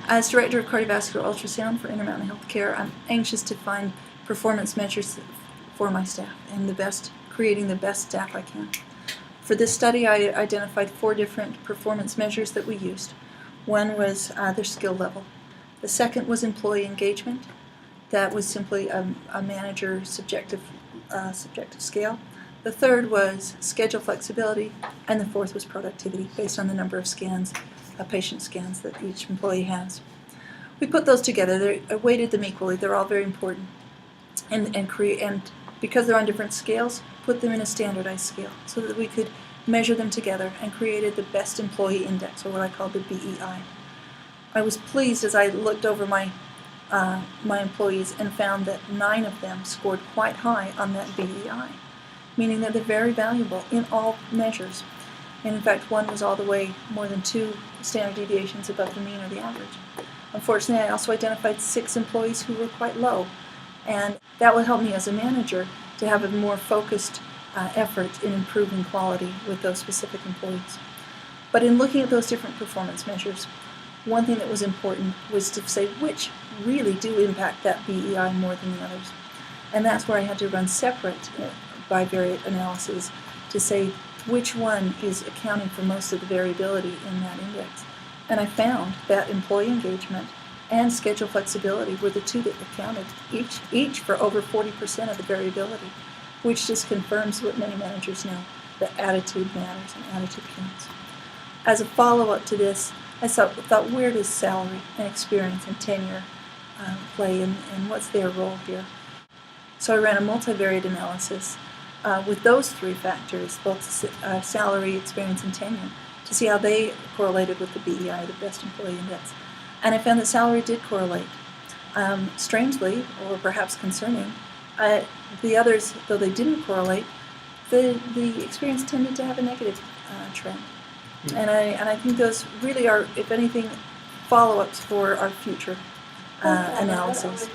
As Director of Cardiovascular Ultrasound for Intermountain Healthcare, I'm anxious to find performance measures for my staff and creating the best staff I can. For this study, I identified 4 different performance measures that we used. One was their skill level. The second was employee engagement. That was simply a manager's subjective scale. The third was schedule flexibility, and the fourth was productivity, based on the number of scans, patient scans that each employee has. We put those together. I weighted them equally. They're all very important, and because they're on different scales, put them in a standardized scale so that we could measure them together and created the best employee index, or what I call the BEI. I was pleased as I looked over my employees and found that 9 of them scored quite high on that BEI, meaning that they're very valuable in all measures. And in fact, one was all the way more than 2 standard deviations above the mean or the average. Unfortunately, I also identified 6 employees who were quite low, and that will help me as a manager to have a more focused effort in improving quality with those specific employees. But in looking at those different performance measures, one thing that was important was to say which really do impact that BEI more than the others. And that's where I had to run separate bivariate analyses to say which one is accounting for most of the variability in that index. And I found that employee engagement and schedule flexibility were the 2 that accounted each for over 40% of the variability, which just confirms what many managers know, that attitude matters and attitude counts. As a follow-up to this, I thought, where does salary and experience and tenure play, and what's their role here? So I ran a multivariate analysis with those 3 factors, both salary, experience, and tenure, to see how they correlated with the BEI, the Best Employee Index. And I found that salary did correlate. Strangely, or perhaps concerning, the others, though they didn't correlate, the experience tended to have a negative trend. And I think those really are, if anything, follow-ups for our future analysis.